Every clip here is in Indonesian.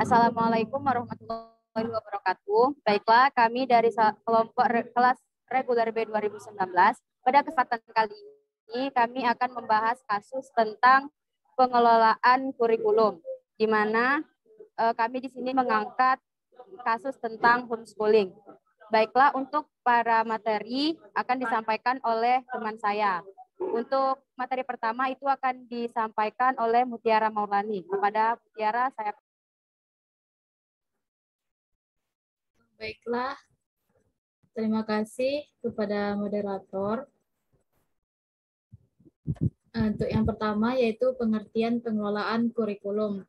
Assalamualaikum warahmatullahi wabarakatuh. Baiklah, kami dari kelompok kelas reguler B 2019. Pada kesempatan kali ini kami akan membahas kasus tentang pengelolaan kurikulum, di mana kami di sini mengangkat kasus tentang homeschooling. Baiklah, untuk para materi akan disampaikan oleh teman saya. Untuk materi pertama itu akan disampaikan oleh Mutiara Maulani. Kepada Mutiara, saya. Baiklah, terima kasih kepada moderator. Untuk yang pertama yaitu pengertian pengelolaan kurikulum.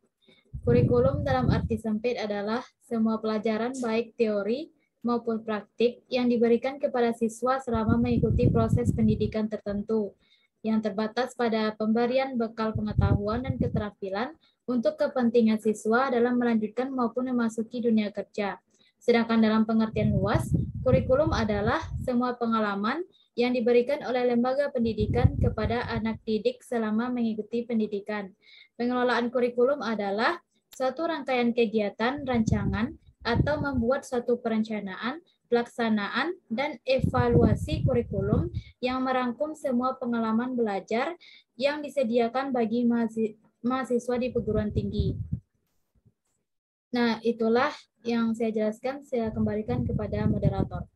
Kurikulum dalam arti sempit adalah semua pelajaran baik teori maupun praktik yang diberikan kepada siswa selama mengikuti proses pendidikan tertentu yang terbatas pada pemberian bekal pengetahuan dan keterampilan untuk kepentingan siswa dalam melanjutkan maupun memasuki dunia kerja. Sedangkan dalam pengertian luas, kurikulum adalah semua pengalaman yang diberikan oleh lembaga pendidikan kepada anak didik selama mengikuti pendidikan. Pengelolaan kurikulum adalah suatu rangkaian kegiatan, rancangan, atau membuat suatu perencanaan, pelaksanaan, dan evaluasi kurikulum yang merangkum semua pengalaman belajar yang disediakan bagi mahasiswa di perguruan tinggi. Nah, itulah yang saya jelaskan, saya kembalikan kepada moderator.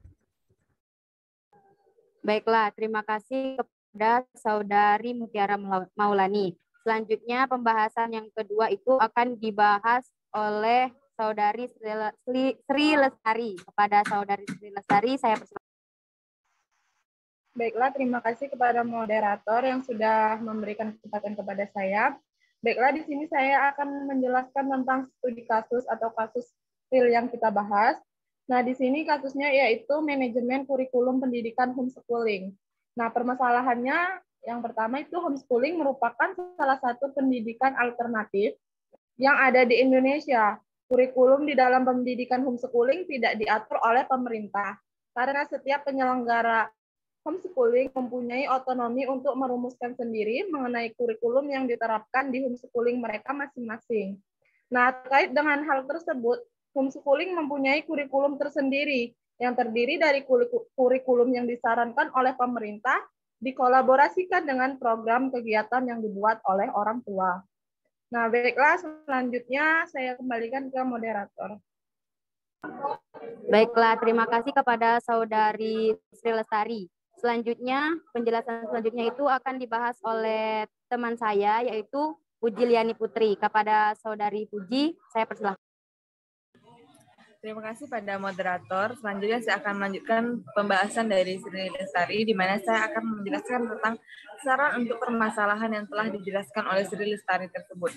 Baiklah, terima kasih kepada Saudari Mutiara Maulani. Selanjutnya pembahasan yang kedua itu akan dibahas oleh Saudari Sri Lestari. Kepada Saudari Sri Lestari, saya persilakan. Baiklah, terima kasih kepada moderator yang sudah memberikan kesempatan kepada saya. Baiklah, di sini saya akan menjelaskan tentang studi kasus atau kasus real yang kita bahas. Nah, di sini kasusnya yaitu manajemen kurikulum pendidikan homeschooling. Nah, permasalahannya yang pertama itu homeschooling merupakan salah satu pendidikan alternatif yang ada di Indonesia. Kurikulum di dalam pendidikan homeschooling tidak diatur oleh pemerintah, karena setiap penyelenggara homeschooling mempunyai otonomi untuk merumuskan sendiri mengenai kurikulum yang diterapkan di homeschooling mereka masing-masing. Nah, terkait dengan hal tersebut, homeschooling mempunyai kurikulum tersendiri yang terdiri dari kurikulum yang disarankan oleh pemerintah, dikolaborasikan dengan program kegiatan yang dibuat oleh orang tua. Nah, baiklah, selanjutnya saya kembalikan ke moderator. Baiklah, terima kasih kepada Saudari Sri Lestari. Selanjutnya, penjelasan selanjutnya itu akan dibahas oleh teman saya, yaitu Puji Liani Putri. Kepada Saudari Puji, saya persilahkan. Terima kasih pada moderator. Selanjutnya saya akan melanjutkan pembahasan dari Sri Lestari, di mana saya akan menjelaskan tentang saran untuk permasalahan yang telah dijelaskan oleh Sri Lestari tersebut.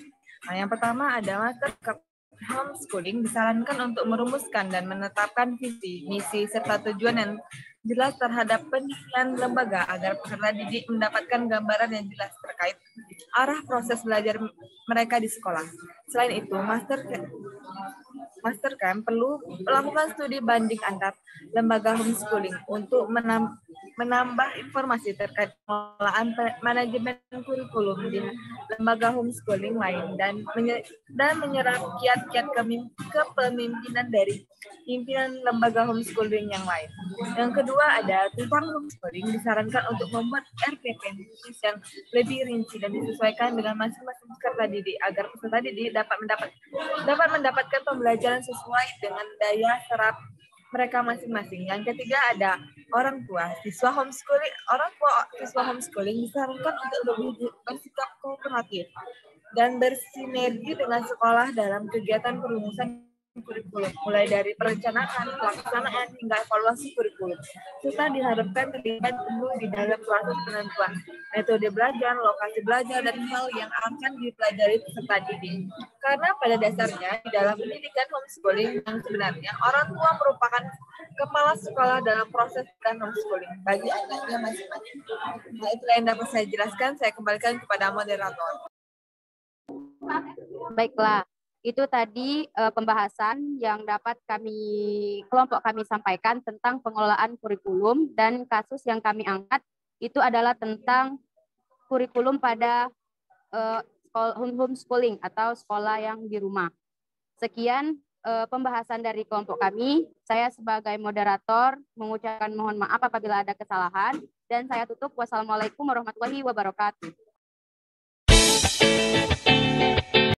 Nah, yang pertama adalah homeschooling disarankan untuk merumuskan dan menetapkan visi, misi, serta tujuan yang jelas terhadap pendidikan lembaga agar peserta didik mendapatkan gambaran yang jelas terkait arah proses belajar mereka di sekolah. Selain itu, Master Camp perlu melakukan studi banding antar lembaga homeschooling untuk menambah informasi terkait pengelolaan manajemen kurikulum di lembaga homeschooling lain dan menyerap kiat-kiat kepemimpinan dari pimpinan lembaga homeschooling yang lain. Yang kedua ada tentang homeschooling disarankan untuk membuat RPP yang lebih rinci dan disesuaikan dengan masing-masing peserta didik agar peserta didik dapat mendapatkan pembelajaran sesuai dengan daya serap mereka masing-masing. Yang ketiga ada orang tua siswa homeschooling disarankan untuk lebih bersikap kooperatif dan bersinergi dengan sekolah dalam kegiatan perumusan kurikulum, mulai dari perencanaan, pelaksanaan, hingga evaluasi kurikulum, serta diharapkan terlibat penuh di dalam proses penentuan metode belajar, lokasi belajar, dan hal yang akan dipelajari peserta didik. Karena pada dasarnya, di dalam pendidikan homeschooling yang sebenarnya, orang tua merupakan kepala sekolah dalam proses homeschooling bagi anaknya masing-masing. Nah, itulah yang dapat saya jelaskan. Saya kembalikan kepada moderator. Baiklah. Itu tadi pembahasan yang dapat kelompok kami sampaikan tentang pengelolaan kurikulum, dan kasus yang kami angkat itu adalah tentang kurikulum pada homeschooling atau sekolah yang di rumah. Sekian pembahasan dari kelompok kami. Saya sebagai moderator mengucapkan mohon maaf apabila ada kesalahan dan saya tutup. Wassalamualaikum warahmatullahi wabarakatuh.